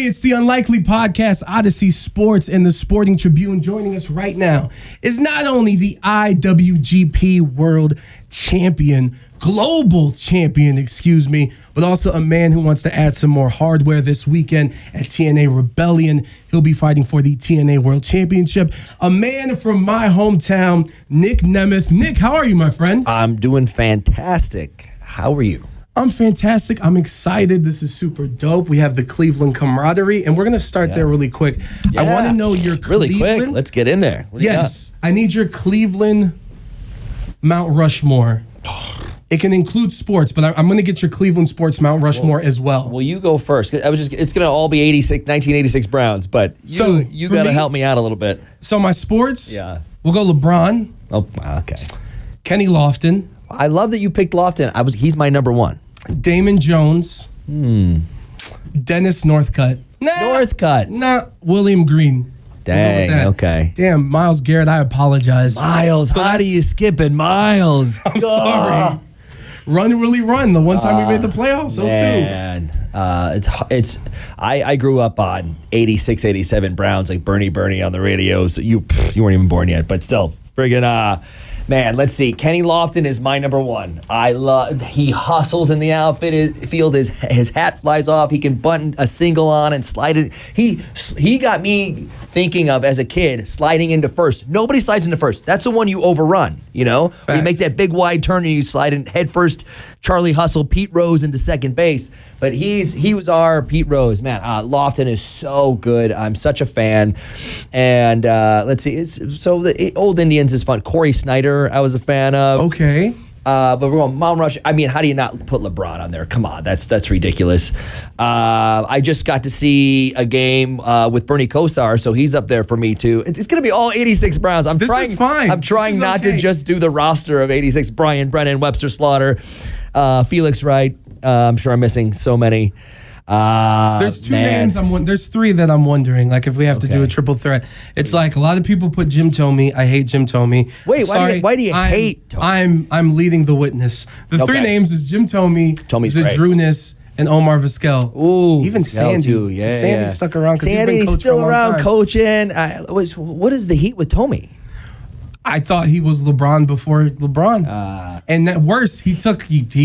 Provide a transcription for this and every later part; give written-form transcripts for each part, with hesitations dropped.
It's the Unlikely Podcast, Odyssey Sports, and the Sporting Tribune. Joining us right now is not only the IWGP World Champion, Global Champion, but also a man who wants to add some more hardware this weekend at TNA Rebellion. He'll be fighting for the TNA World Championship. A man from my hometown, Nic Nemeth. Nic, how are you, my friend? I'm doing fantastic. How are you? I'm fantastic. I'm excited. This is super dope. We have the Cleveland camaraderie, and we're going to start there really quick. I want to know your Cleveland. Really quick. Let's get in there. Yes. I need your Cleveland Mount Rushmore. It can include sports, but I'm going to get your Cleveland sports Mount Rushmore as well. Well, you go first. It's going to all be 1986 Browns, but you got to help me out a little bit. So my sports, we'll go LeBron. Oh, okay. Kenny Lofton. I love that you picked Lofton. He's my number one. Damon Jones. Dennis Northcutt. William Green. Dang, okay. Damn, Myles Garrett, I apologize. Miles, so how do you skip it, Miles? I'm sorry. Run, really run. The one time we made the playoffs, man. I grew up on 86, 87 Browns, like Bernie on the radio. So you weren't even born yet, but still, friggin' man, let's see. Kenny Lofton is my number one. He hustles in the field. His hat flies off. He can button a single on and slide it. He got me thinking of, as a kid, sliding into first. Nobody slides into first. That's the one you overrun, you know? You make that big wide turn and you slide in head first. Charlie Hustle, Pete Rose into second base. But he was our Pete Rose. Man, Lofton is so good. I'm such a fan. And let's see. The Old Indians is fun. Corey Snyder, I was a fan of. Okay. But we're going Mount Rush. I mean, how do you not put LeBron on there? Come on, that's ridiculous. I just got to see a game with Bernie Kosar, so he's up there for me too. It's going to be all 86 Browns. I'm trying not to just do the roster of 86. Brian Brennan, Webster Slaughter, Felix Wright. I'm sure I'm missing so many. There's two names. There's three that I'm wondering. Like if we have to do a triple threat, it's like a lot of people put Jim Thome. I hate Jim Thome. Wait, why do you hate Thome? I'm leading the witness. The three names is Jim Thome, Zadrunas, and Omar Vizquel. Ooh, even Sandy. Too. Yeah, Sandy stuck around because he's been coaching still for a long around time. Coaching. What is the heat with Thome? I thought he was LeBron before LeBron. And that worse, he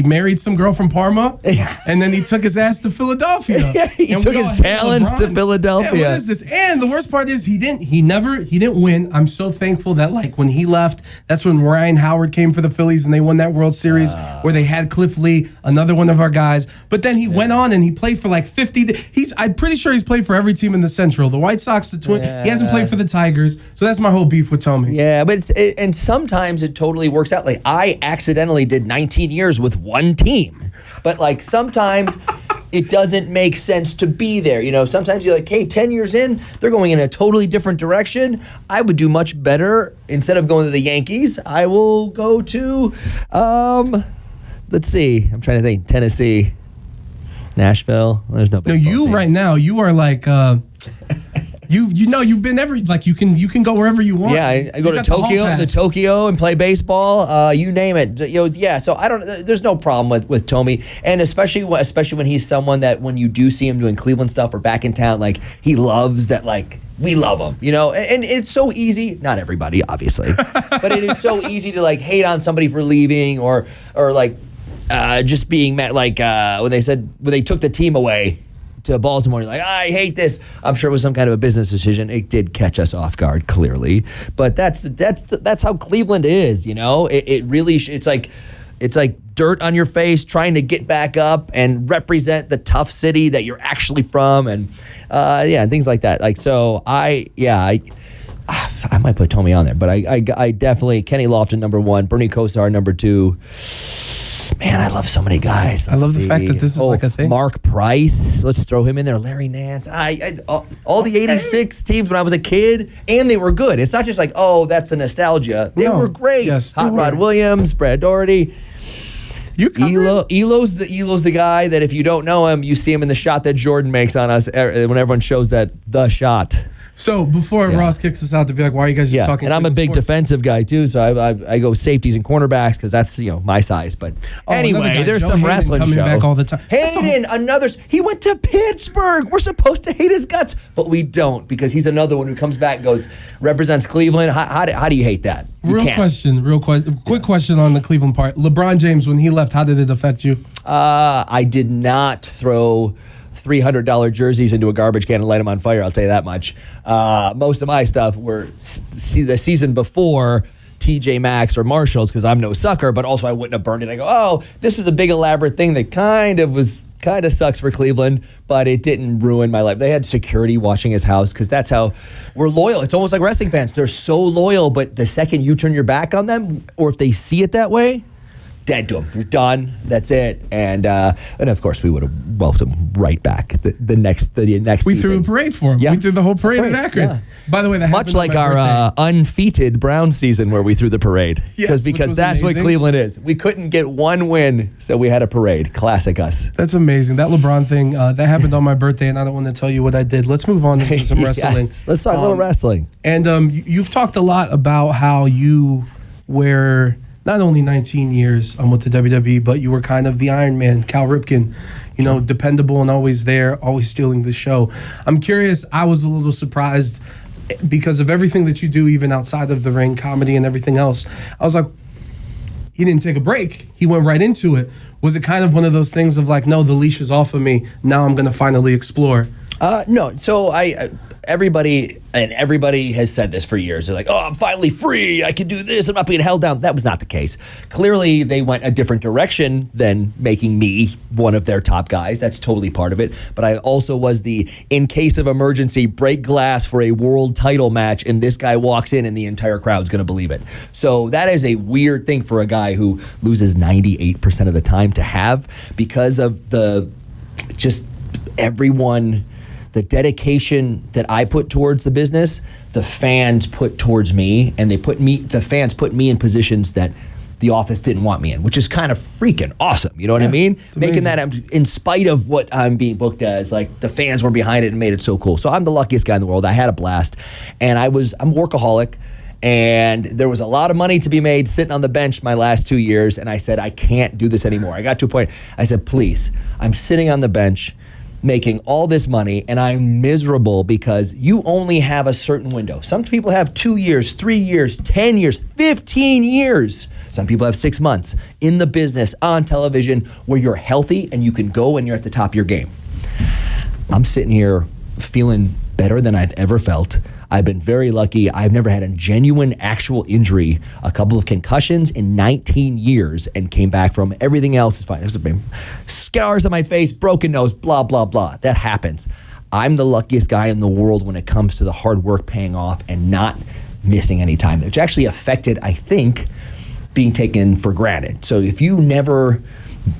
married some girl from Parma, and then he took his ass to Philadelphia. He took his talents to Philadelphia. Yeah, what is this? And the worst part is he didn't win. I'm so thankful that like when he left, that's when Ryan Howard came for the Phillies and they won that World Series where they had Cliff Lee, another one of our guys. But then he went on and he played for like 50. I'm pretty sure he's played for every team in the Central. The White Sox, the Twins. He hasn't played for the Tigers. So that's my whole beef with Thome. Yeah, but and sometimes it totally works out. Like I accidentally did 19 years with one team, but like sometimes it doesn't make sense to be there. You know, sometimes you're like, hey, 10 years in, they're going in a totally different direction. I would do much better. Instead of going to the Yankees, I will go to, let's see. I'm trying to think. Tennessee, Nashville. There's no baseball you team. Right now, you are like, you've been you can go wherever you want. Yeah, I go to Tokyo and play baseball. You name it. So there's no problem with Thome, and especially when he's someone that when you do see him doing Cleveland stuff or back in town, like he loves that, like we love him, you know. And it's so easy. Not everybody, obviously, but it is so easy to like hate on somebody for leaving or like just being mad. Like when they took the team away to Baltimore, you're like, I hate this. I'm sure it was some kind of a business decision. It did catch us off guard, clearly, but that's how Cleveland is. You know, it really it's like dirt on your face, trying to get back up and represent the tough city that you're actually from, and things like that. Like so, I might put Thome on there, but I definitely Kenny Lofton number one, Bernie Kosar number two. Man, I love so many guys. I love the fact that this is like a thing. Mark Price, let's throw him in there. Larry Nance. All the 86 teams when I was a kid, and they were good. It's not just like, oh, that's the nostalgia. They were great. Yes, Hot Rod Williams, Brad Doherty. Elo's the guy that if you don't know him, you see him in the shot that Jordan makes on us when everyone shows that the shot. So before Ross kicks us out to be like, why are you guys just talking? And I'm a big sports? defensive guy too, so I go safeties and cornerbacks because that's my size. But anyway, there's Joe some Hayden wrestling coming show. back all the time. Hayden, he went to Pittsburgh. We're supposed to hate his guts, but we don't because he's another one who comes back and goes represents Cleveland. How do you hate that? Quick question on the Cleveland part. LeBron James, when he left, how did it affect you? I did not throw $300 jerseys into a garbage can and light them on fire. I'll tell you that much. Most of my stuff were the season before TJ Maxx or Marshalls because I'm no sucker, but also I wouldn't have burned it. I go, oh, this is a big elaborate thing that kind of sucks for Cleveland, but it didn't ruin my life. They had security watching his house because that's how we're loyal. It's almost like wrestling fans. They're so loyal, but the second you turn your back on them, or if they see it that way, dead to them. You're done. That's it. And of course we would have welcomed him right back the next We season. threw a parade for him. Yeah. We threw the whole parade in Akron. Yeah. By the way, that much happened like on my our unfeated Brown season where we threw the parade. Yes, because that's amazing. what Cleveland is. We couldn't get one win, so we had a parade. Classic us. That's amazing. That LeBron thing, that happened on my birthday, and I don't want to tell you what I did. Let's move on into some wrestling. Yes. Let's talk a little wrestling. And you've talked a lot about how you were not only 19 years with the WWE, but you were kind of the Iron Man, Cal Ripken, dependable and always there, always stealing the show. I'm curious, I was a little surprised because of everything that you do, even outside of the ring, comedy and everything else. I was like, he didn't take a break. He went right into it. Was it kind of one of those things of like, no, the leash is off of me. Now I'm going to finally explore? No. So everybody has said this for years. They're like, oh, I'm finally free. I can do this. I'm not being held down. That was not the case. Clearly, they went a different direction than making me one of their top guys. That's totally part of it. But I also was the, in case of emergency, break glass for a world title match, and this guy walks in and the entire crowd's going to believe it. So that is a weird thing for a guy who loses 98% of the time to have because of everyone... The dedication that I put towards the business, the fans put towards me, and the fans put me in positions that the office didn't want me in, which is kind of freaking awesome. You know what I mean? Making that, in spite of what I'm being booked as, like the fans were behind it and made it so cool. So I'm the luckiest guy in the world. I had a blast, and I'm a workaholic. And there was a lot of money to be made sitting on the bench my last 2 years, and I said, I can't do this anymore. I got to a point, I said, please, I'm sitting on the bench making all this money, and I'm miserable because you only have a certain window. Some people have 2 years, 3 years, 10 years, 15 years. Some people have 6 months in the business, on television, where you're healthy and you can go and you're at the top of your game. I'm sitting here feeling better than I've ever felt. I've been very lucky. I've never had a genuine actual injury, a couple of concussions in 19 years, and came back from everything else is fine. There's been scars on my face, broken nose, blah, blah, blah. That happens. I'm the luckiest guy in the world when it comes to the hard work paying off and not missing any time, which actually affected, I think, being taken for granted. So if you never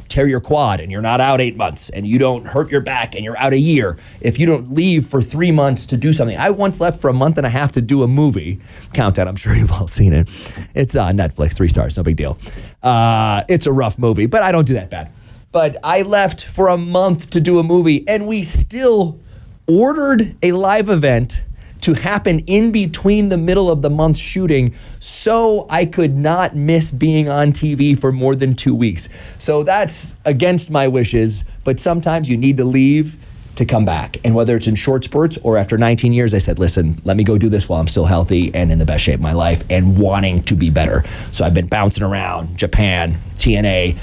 tear your quad and you're not out 8 months, and you don't hurt your back and you're out a year, if you don't leave for 3 months to do something. I once left for a month and a half to do a movie. Countdown, I'm sure you've all seen it. It's on Netflix, 3 stars, no big deal. It's a rough movie, but I don't do that bad. But I left for a month to do a movie, and we still ordered a live event to happen in between the middle of the month shooting, so I could not miss being on TV for more than 2 weeks. So that's against my wishes, but sometimes you need to leave to come back. And whether it's in short spurts or after 19 years, I said, listen, let me go do this while I'm still healthy and in the best shape of my life and wanting to be better. So I've been bouncing around Japan, TNA,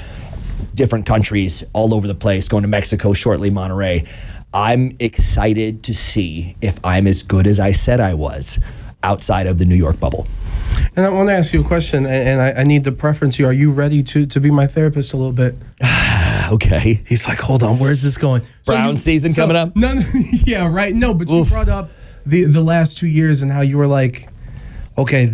different countries all over the place, going to Mexico shortly, Monterrey. I'm excited to see if I'm as good as I said I was outside of the New York bubble. And I want to ask you a question, and I need to preference you. Are you ready to be my therapist a little bit? Okay. He's like, hold on, where's this going? Brown season coming up? No, yeah, right. No, but you brought up the last 2 years and how you were like, okay,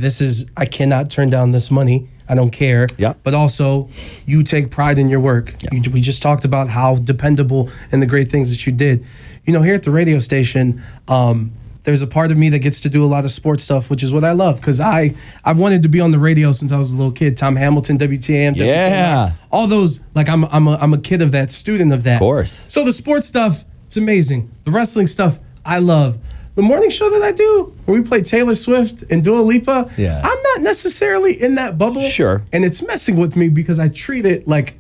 I cannot turn down this money. I don't care. Yeah. But also, you take pride in your work. Yeah. We just talked about how dependable and the great things that you did. Here at the radio station, there's a part of me that gets to do a lot of sports stuff, which is what I love, because I've wanted to be on the radio since I was a little kid. Tom Hamilton, WTAM, yeah, all those. Like I'm a kid of that, student of that. Of course. So the sports stuff, it's amazing. The wrestling stuff, I love. the morning show that I do, where we play Taylor Swift and Dua Lipa, I'm not necessarily in that bubble. Sure. And it's messing with me because I treat it like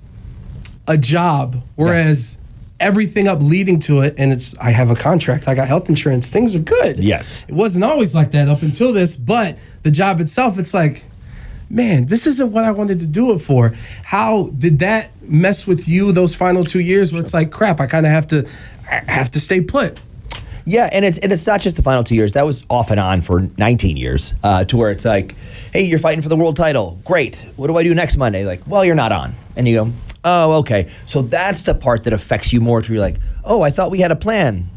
a job, whereas everything up leading to it, and I have a contract, I got health insurance, things are good. Yes. It wasn't always like that up until this, but the job itself, it's like, man, this isn't what I wanted to do it for. How did that mess with you those final 2 years where it's like, crap, I kind of have to stay put? Yeah, and it's not just the final 2 years. That was off and on for 19 years, to where it's like, hey, you're fighting for the world title. Great. What do I do next Monday? Like, well, you're not on. And you go, oh, okay. So that's the part that affects you more, to you're like, oh, I thought we had a plan.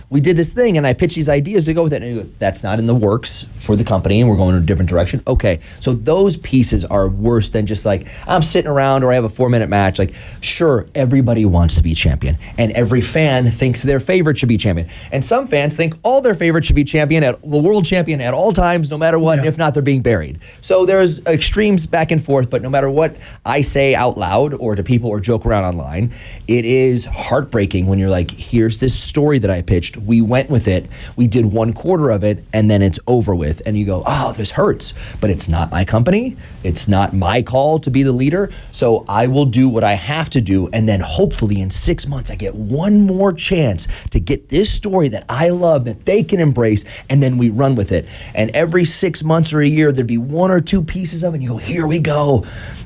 We did this thing, and I pitched these ideas to go with it. And you go, that's not in the works for the company, and we're going in a different direction. Okay, so those pieces are worse than just like, I'm sitting around or I have a 4-minute match. Like, sure, everybody wants to be champion, and every fan thinks their favorite should be champion. And some fans think all their favorite should be the world champion at all times, no matter what. Yeah. If not, they're being buried. So there's extremes back and forth, but no matter what I say out loud or to people or joke around online, it is heartbreaking when you're like, here's this story that I pitched. We went with it. We did 1/4 of it, and then it's over with. And you go, oh, this hurts. But it's not my company. It's not my call to be the leader. So I will do what I have to do. And then hopefully in 6 months, I get one more chance to get this story that I love, that they can embrace, and then we run with it. And every 6 months or a year, there'd be 1 or 2 pieces of it, and you go, here we go.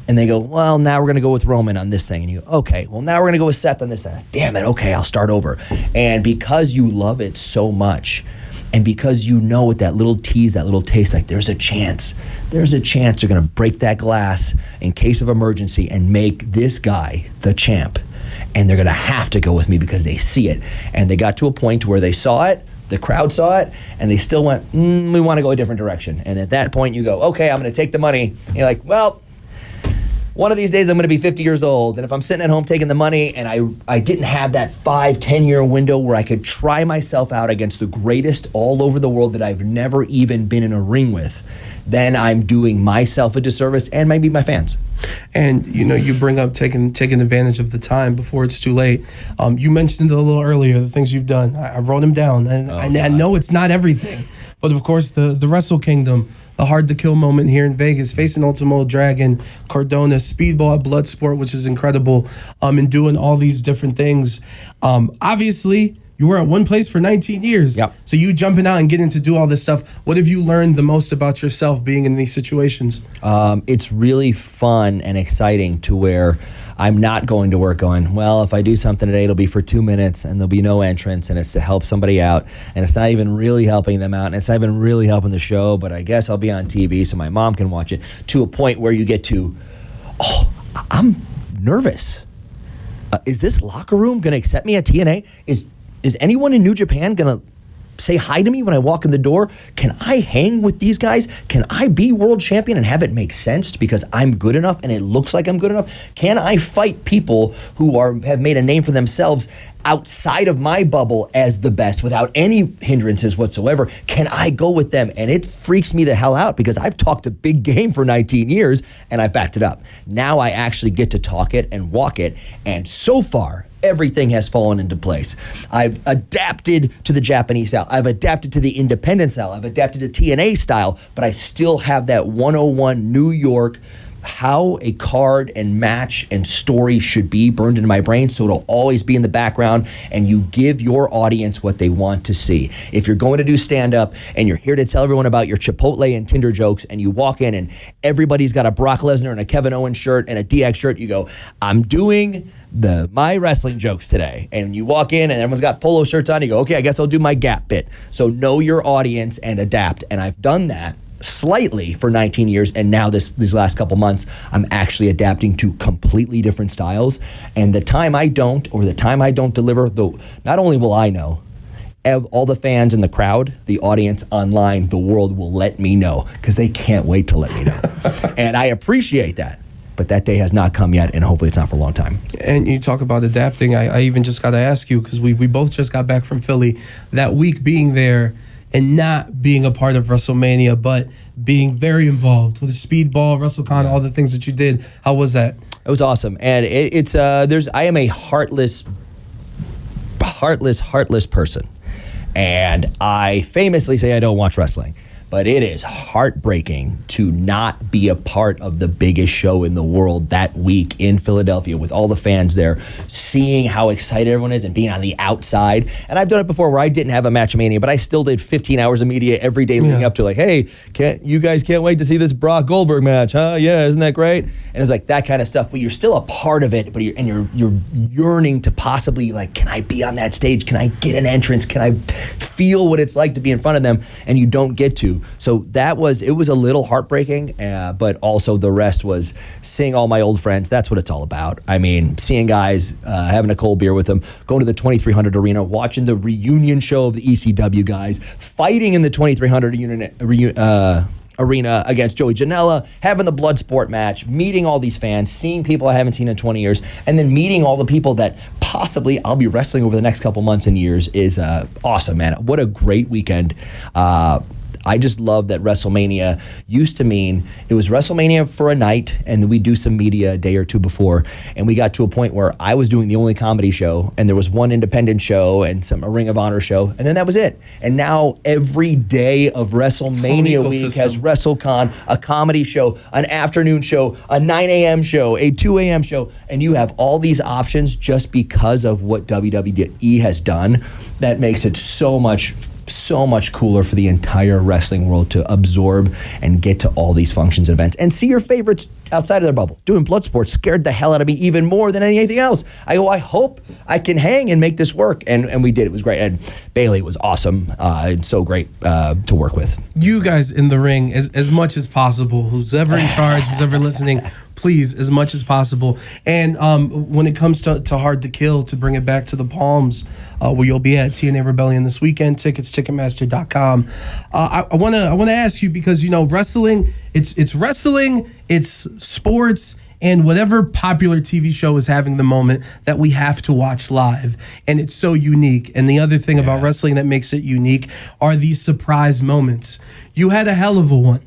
And they go, well, now we're going to go with Roman on this thing. And you go, okay, well, now we're going to go with Seth on this thing. Damn it, okay, I'll start over. And because you love it so much, and because you know with that little tease, that little taste, like there's a chance they're going to break that glass in case of emergency and make this guy the champ. And they're going to have to go with me because they see it. And they got to a point where they saw it, the crowd saw it, and they still went, we want to go a different direction. And at that point, you go, okay, I'm going to take the money. And you're like, well, one of these days I'm going to be 50 years old, and if I'm sitting at home taking the money and I didn't have that 5-10 year window where I could try myself out against the greatest all over the world that I've never even been in a ring with, then I'm doing myself a disservice and maybe my fans. And you bring up taking advantage of the time before it's too late. You mentioned a little earlier the things you've done. I wrote them down, and I know it's not everything, but of course the Wrestle Kingdom, the Hard to Kill moment here in Vegas, facing Ultimo Dragon, Cardona, Speedball at Bloodsport, which is incredible, and doing all these different things. Obviously, you were at one place for 19 years. Yep. So you jumping out and getting to do all this stuff. What have you learned the most about yourself being in these situations? It's really fun and exciting to where I'm not going to work going, well, if I do something today, it'll be for 2 minutes and there'll be no entrance and it's to help somebody out. And it's not even really helping them out. And it's not even really helping the show, but I guess I'll be on TV so my mom can watch it, to a point where you get to, oh, I'm nervous. Is this locker room going to accept me at TNA? Is anyone in New Japan going to say hi to me when I walk in the door? Can I hang with these guys? Can I be world champion and have it make sense because I'm good enough and it looks like I'm good enough? Can I fight people who have made a name for themselves outside of my bubble as the best without any hindrances whatsoever? Can I go with them? And it freaks me the hell out because I've talked a big game for 19 years and I backed it up. Now I actually get to talk it and walk it. And so far, everything has fallen into place. I've adapted to the Japanese style. I've adapted to the independent style. I've adapted to TNA style, but I still have that 101 New York, how a card and match and story should be burned into my brain, so it'll always be in the background, and you give your audience what they want to see. If you're going to do stand-up and you're here to tell everyone about your Chipotle and Tinder jokes, and you walk in and everybody's got a Brock Lesnar and a Kevin Owens shirt and a DX shirt, you go, I'm doing my wrestling jokes today. And you walk in and everyone's got polo shirts on, you go, okay, I guess I'll do my Gap bit. So know your audience and adapt. And I've done that slightly for 19 years, and now these last couple months I'm actually adapting to completely different styles. And the time I don't deliver, though, not only will I know, all the fans in the crowd, the audience online, the world will let me know, because they can't wait to let me know. And I appreciate that. But that day has not come yet, and hopefully it's not for a long time. And you talk about adapting. I even just got to ask you, because we both just got back from Philly, that week being there and not being a part of Wrestlemania, but being very involved with Speedball, WrestleCon, all the things that you did. How was that? It was awesome. And I am a heartless person. And I famously say I don't watch wrestling. But it is heartbreaking to not be a part of the biggest show in the world that week in Philadelphia with all the fans there, seeing how excited everyone is and being on the outside. And I've done it before where I didn't have a Matchmania, but I still did 15 hours of media every day leading up to like, hey, you guys can't wait to see this Brock Goldberg match, huh? Yeah, isn't that great? And it's like that kind of stuff, but you're still a part of it, but you're yearning to possibly like, can I be on that stage? Can I get an entrance? Can I feel what it's like to be in front of them? And you don't get to. So it was a little heartbreaking, but also the rest was seeing all my old friends. That's what it's all about. I mean, seeing guys, having a cold beer with them, going to the 2300 arena, watching the reunion show of the ECW guys, fighting in the 2300 arena against Joey Janela, having the Bloodsport match, meeting all these fans, seeing people I haven't seen in 20 years, and then meeting all the people that possibly I'll be wrestling over the next couple months and years is awesome, man. What a great weekend. I just love that WrestleMania used to mean it was WrestleMania for a night, and we'd do some media a day or two before, and we got to a point where I was doing the only comedy show, and there was one independent show and a Ring of Honor show, and then that was it. And now every day of WrestleMania week has WrestleCon, a comedy show, an afternoon show, a 9 a.m. show, a 2 a.m. show, and you have all these options just because of what WWE has done. That makes it so much cooler for the entire wrestling world to absorb and get to all these functions and events and see your favorites outside of their bubble. Doing Bloodsport scared the hell out of me even more than anything else. I hope I can hang and make this work. And we did. It was great. And Bailey was awesome. It's so great to work with. You guys in the ring, as much as possible, who's ever in charge, who's ever listening, please, as much as possible. And when it comes to Hard to Kill, to bring it back to the Palms, where you'll be at TNA Rebellion this weekend, tickets, Ticketmaster.com. I wanna ask you, because wrestling, it's wrestling, it's sports, and whatever popular TV show is having the moment that we have to watch live. And it's so unique. And the other thing about wrestling that makes it unique are these surprise moments. You had a hell of a one.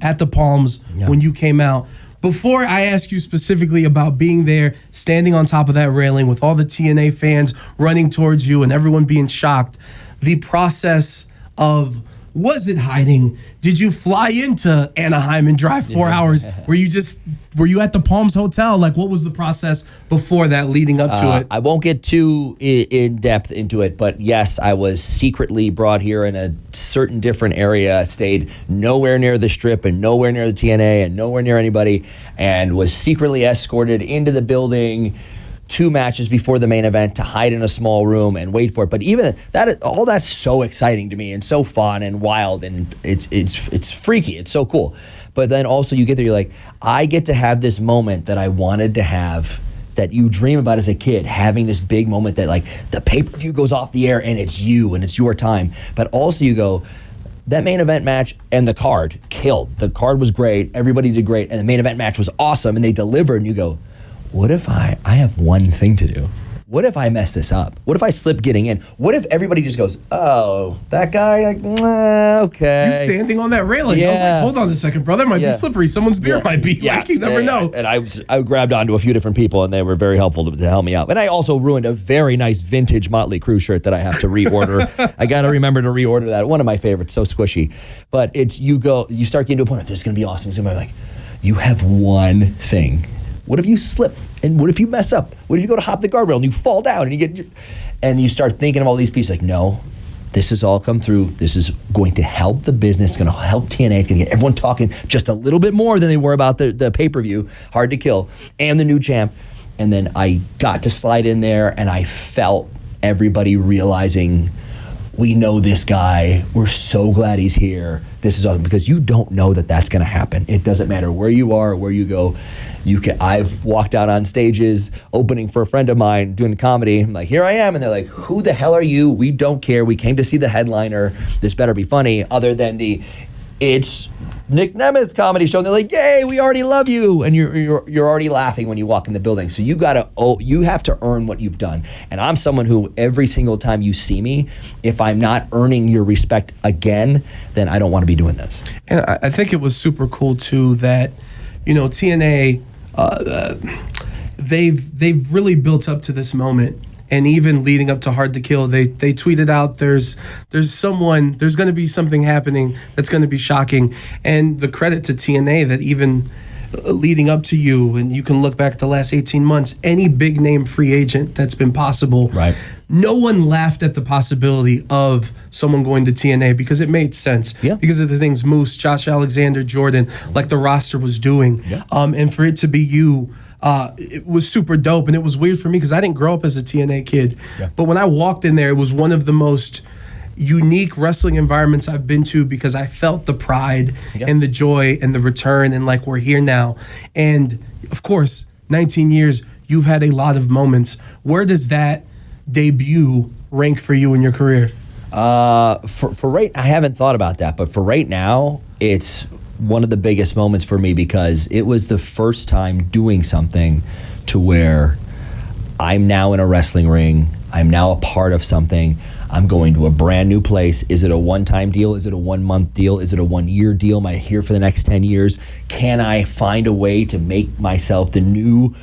At the Palms when you came out. Before I ask you specifically about being there, standing on top of that railing with all the TNA fans running towards you and everyone being shocked, the process of, was it hiding? Did you fly into Anaheim and drive 4 hours? Were you at the Palms Hotel? Like, what was the process before that leading up to it? I won't get too in depth into it, but yes, I was secretly brought here in a certain different area, stayed nowhere near the Strip and nowhere near the TNA and nowhere near anybody, and was secretly escorted into the building 2 matches before the main event to hide in a small room and wait for it. But even that, all that's so exciting to me and so fun and wild, and it's freaky. It's so cool. But then also you get there, you're like, I get to have this moment that I wanted to have, that you dream about as a kid, having this big moment that like the pay-per-view goes off the air and it's you and it's your time. But also you go, that main event match and the card killed. The card was great. Everybody did great. And the main event match was awesome and they delivered, and you go, what if I have one thing to do? What if I mess this up? What if I slip getting in? What if everybody just goes, oh, that guy, like, okay. You standing on that railing. I was like, hold on a second, brother. It might be slippery. Someone's beer might be. Like, you never know. And I grabbed onto a few different people, and they were very helpful to help me out. And I also ruined a very nice vintage Motley Crue shirt that I have to reorder. I got to remember to reorder that. One of my favorites, so squishy. But it's, you start getting to a point, this is going to be awesome. It's going to be like, you have one thing. What if you slip? And what if you mess up? What if you go to hop the guardrail and you fall down and you start thinking of all these pieces like, no, this has all come through. This is going to help the business. It's going to help TNA. It's going to get everyone talking just a little bit more than they were about the pay-per-view, Hard to Kill, and the new champ. And then I got to slide in there and I felt everybody realizing, we know this guy. We're so glad he's here. This is awesome, because you don't know that that's going to happen. It doesn't matter where you are or where you go. I've walked out on stages opening for a friend of mine doing comedy. I'm like, here I am. And they're like, who the hell are you? We don't care. We came to see the headliner. This better be funny, other than it's Nic Nemeth's comedy show. And they're like, yay, we already love you. And you're already laughing when you walk in the building. So you have to earn what you've done. And I'm someone who, every single time you see me, if I'm not earning your respect again, then I don't want to be doing this. And I think it was super cool too that, TNA, they've really built up to this moment, and even leading up to Hard to Kill, they tweeted out there's going to be something happening that's going to be shocking. And the credit to TNA that even leading up to you, and you can look back the last 18 months, any big name free agent that's been possible. Right. No one laughed at the possibility of someone going to TNA because it made sense. Yeah. Because of the things Moose, Josh Alexander, Jordan, like the roster was doing. Yeah. And for it to be you, it was super dope. And it was weird for me because I didn't grow up as a TNA kid. Yeah. But when I walked in there, it was one of the most unique wrestling environments I've been to because I felt the pride and the joy and the return, and like we're here now. And of course, 19 years, you've had a lot of moments. Where does that debut rank for you in your career? For right, I haven't thought about that, but for right now, it's one of the biggest moments for me because it was the first time doing something to where I'm now in a wrestling ring. I'm now a part of something. I'm going to a brand new place. Is it a one-time deal? Is it a 1 month deal? Is it a 1 year deal? Am I here for the next 10 years? Can I find a way to make myself the new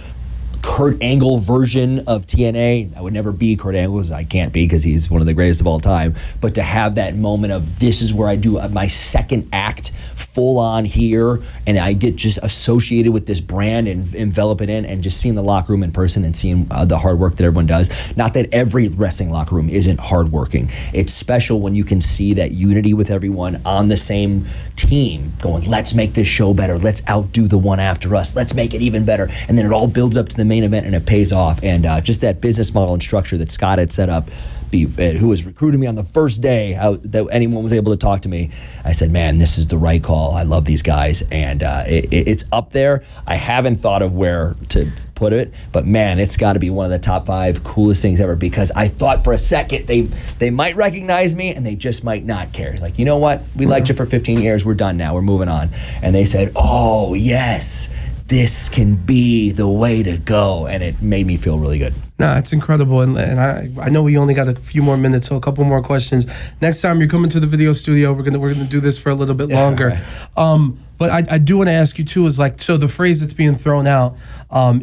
Kurt Angle version of TNA? I would never be Kurt Angle, because I can't be, because he's one of the greatest of all time. But to have that moment of, this is where I do my second act full on here, and I get just associated with this brand and envelop it in, and just seeing the locker room in person and seeing the hard work that everyone does. Not that every wrestling locker room isn't hardworking. It's special when you can see that unity with everyone on the same team going, let's make this show better. Let's outdo the one after us. Let's make it even better. And then it all builds up to the main event and it pays off. And just that business model and structure that Scott had set up, who was recruiting me on the first day that anyone was able to talk to me, I said, man, this is the right call. I love these guys. And it's up there. I haven't thought of where to put it, but man, it's got to be one of the top 5 coolest things ever, because I thought for a second they might recognize me and they just might not care. Like, you know what? We liked you for 15 years. We're done now. We're moving on. And they said, oh, yes, this can be the way to go. And it made me feel really good. No, it's incredible, and I know we only got a few more minutes, so a couple more questions. Next time you're coming to the video studio, we're gonna do this for a little bit longer. Right. But I do want to ask you too, is like, so the phrase that's being thrown out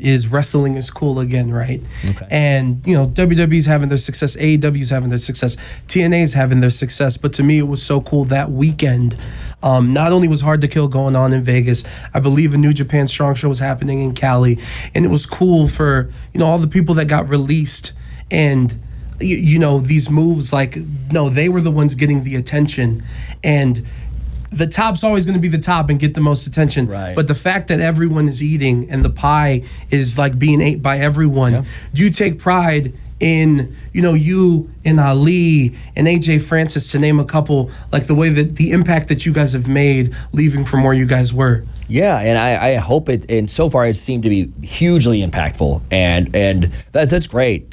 is wrestling is cool again, right? Okay. And you know, WWE's having their success, AEW's having their success, TNA's having their success. But to me, it was so cool that weekend. Not only was Hard to Kill going on in Vegas, I believe a New Japan Strong Show was happening in Cali, and it was cool for, you know, all the people that got released, and you know, these moves, like, no, they were the ones getting the attention, and the top's always going to be the top and get the most attention. Right. But the fact that everyone is eating and the pie is like being ate by everyone, do you take pride in, you know, you and Ali and AJ Francis, to name a couple, like the way that the impact that you guys have made leaving from where you guys were? Yeah, and I hope it, and so far it seemed to be hugely impactful, and that's great.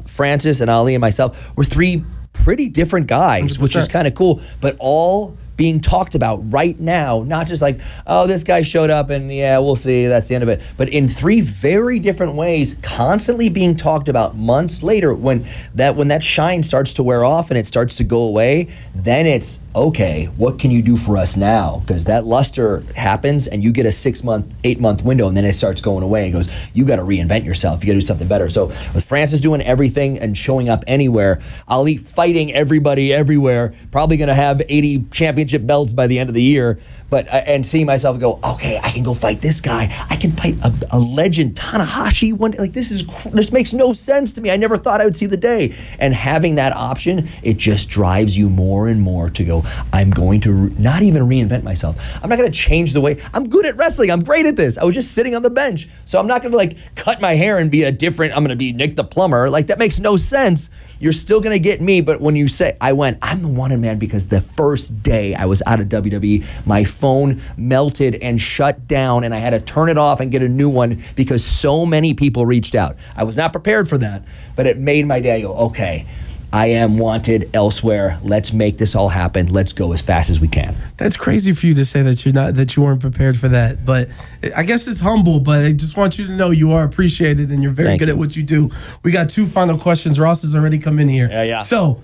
Francis and Ali and myself, we're 3 pretty different guys, 100%. Which is kind of cool, but all being talked about right now, not just like, oh, this guy showed up and yeah, we'll see, that's the end of it, but in 3 very different ways, constantly being talked about months later. When that shine starts to wear off and it starts to go away, then it's, okay, what can you do for us now? Because that luster happens and you get a 6-month, 8-month window, and then it starts going away and goes, you got to reinvent yourself, you got to do something better. So with Francis doing everything and showing up anywhere, Ali fighting everybody everywhere, probably going to have 80 championship belts by the end of the year, but and seeing myself go, okay, I can go fight this guy, I can fight a legend, Tanahashi, one day. Like, this makes no sense to me. I never thought I would see the day. And having that option, it just drives you more and more to go, I'm going to not even reinvent myself. I'm not going to change the way. I'm good at wrestling. I'm great at this. I was just sitting on the bench. So I'm not going to like cut my hair and be I'm going to be Nick the Plumber. Like, that makes no sense. You're still going to get me. But when you say, I'm the wanted man, because the first day I was out of WWE, my phone melted and shut down, and I had to turn it off and get a new one because so many people reached out. I was not prepared for that, but it made my day. I go, okay, I am wanted elsewhere. Let's make this all happen. Let's go as fast as we can. That's crazy for you to say that you weren't prepared for that. But I guess it's humble, but I just want you to know you are appreciated and you're very good at what you do. We got 2 final questions. Ross has already come in here. Yeah. So,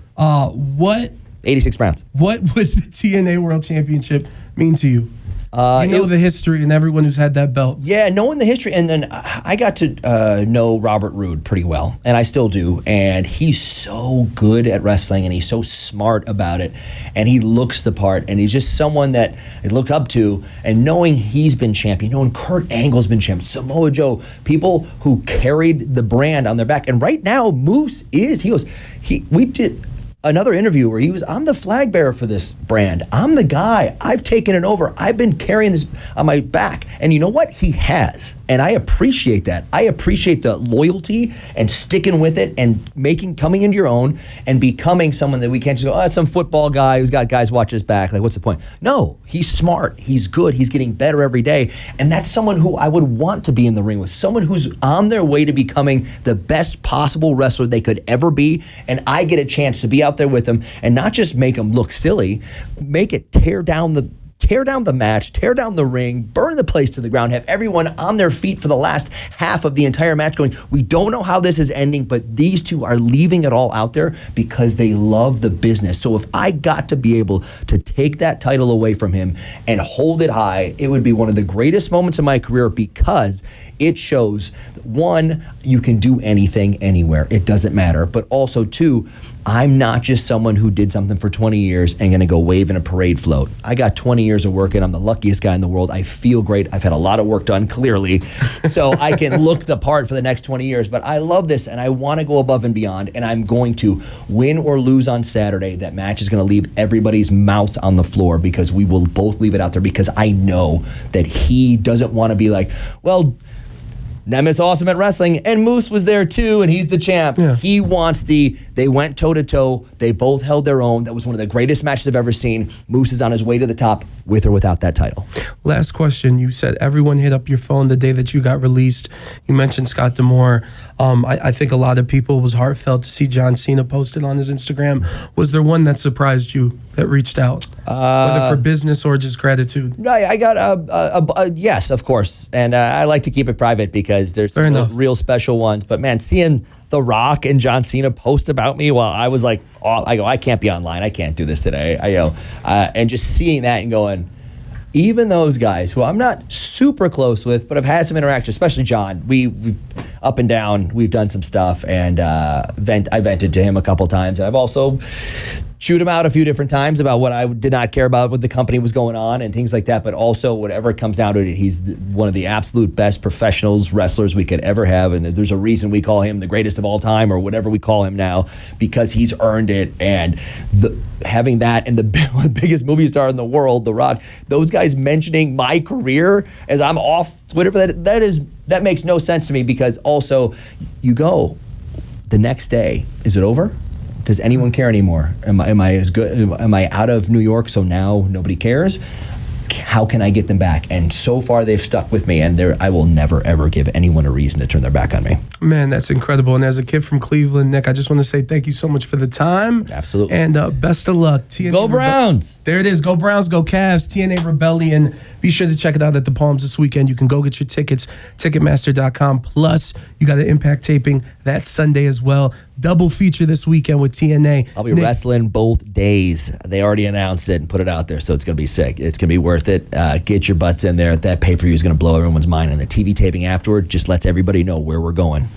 86 pounds. What would the TNA World Championship mean to you? The history and everyone who's had that belt. Yeah, knowing the history. And then I got to know Robert Roode pretty well, and I still do. And he's so good at wrestling, and he's so smart about it. And he looks the part, and he's just someone that I look up to. And knowing he's been champion, knowing Kurt Angle's been champion, Samoa Joe, people who carried the brand on their back. And right now, Moose we did another interview where I'm the flag bearer for this brand. I'm the guy. I've taken it over. I've been carrying this on my back. And you know what? He has. And I appreciate that. I appreciate the loyalty and sticking with it and coming into your own and becoming someone that we can't just go, oh, some football guy who's got guys watch his back. Like, what's the point? No, he's smart. He's good. He's getting better every day. And that's someone who I would want to be in the ring with, someone who's on their way to becoming the best possible wrestler they could ever be. And I get a chance to be out there with them and not just make them look silly, make it tear down the match, tear down the ring, burn the place to the ground, have everyone on their feet for the last half of the entire match going, we don't know how this is ending, but these two are leaving it all out there because they love the business. So if I got to be able to take that title away from him and hold it high, it would be one of the greatest moments of my career because it shows, one, you can do anything anywhere. It doesn't matter. But also, two, I'm not just someone who did something for 20 years and gonna go wave in a parade float. I got 20 years of work and I'm the luckiest guy in the world. I feel great. I've had a lot of work done, clearly, so I can look the part for the next 20 years. But I love this and I wanna go above and beyond, and I'm going to win or lose on Saturday. That match is gonna leave everybody's mouths on the floor because we will both leave it out there because I know that he doesn't wanna be like, well, Nemeth's awesome at wrestling, and Moose was there too, and he's the champ. Yeah. He wants they went toe-to-toe. They both held their own. That was one of the greatest matches I've ever seen. Moose is on his way to the top with or without that title. Last question. You said everyone hit up your phone the day that you got released. You mentioned Scott D'Amore. I think a lot of people, it was heartfelt to see John Cena posted on his Instagram. Was there one that surprised you that reached out? Whether for business or just gratitude? No, I got a yes, of course. And I like to keep it private because there's some real special ones. But man, seeing The Rock and John Cena post about me while I was like, I can't be online. I can't do this today. And just seeing that and going, even those guys who I'm not super close with, but I've had some interaction, especially John. We up and down, we've done some stuff, and I vented to him a couple times. And I've also chewed him out a few different times about what I did not care about, what the company was going on and things like that. But also, whatever it comes down to it, he's one of the absolute best professionals, wrestlers we could ever have. And there's a reason we call him the greatest of all time or whatever we call him now, because he's earned it. And having that and the biggest movie star in the world, The Rock, those guys mentioning my career as I'm off Twitter for that makes no sense to me, because also you go the next day, is it over? Does anyone care anymore? Am I as good? Am I out of New York, so now nobody cares? How can I get them back? And so far, they've stuck with me, and I will never, ever give anyone a reason to turn their back on me. Man, that's incredible. And as a kid from Cleveland, Nick, I just want to say thank you so much for the time. Absolutely. And best of luck. TNA Go Browns. There it is. Go Browns, go Cavs, TNA Rebellion. Be sure to check it out at the Palms this weekend. You can go get your tickets, Ticketmaster.com. Plus, you got an Impact taping that Sunday as well. Double feature this weekend with TNA. I'll be wrestling both days. They already announced it and put it out there, so it's going to be sick. It's going to be worth it. Get your butts in there. That pay-per-view is going to blow everyone's mind, and the TV taping afterward just lets everybody know where we're going.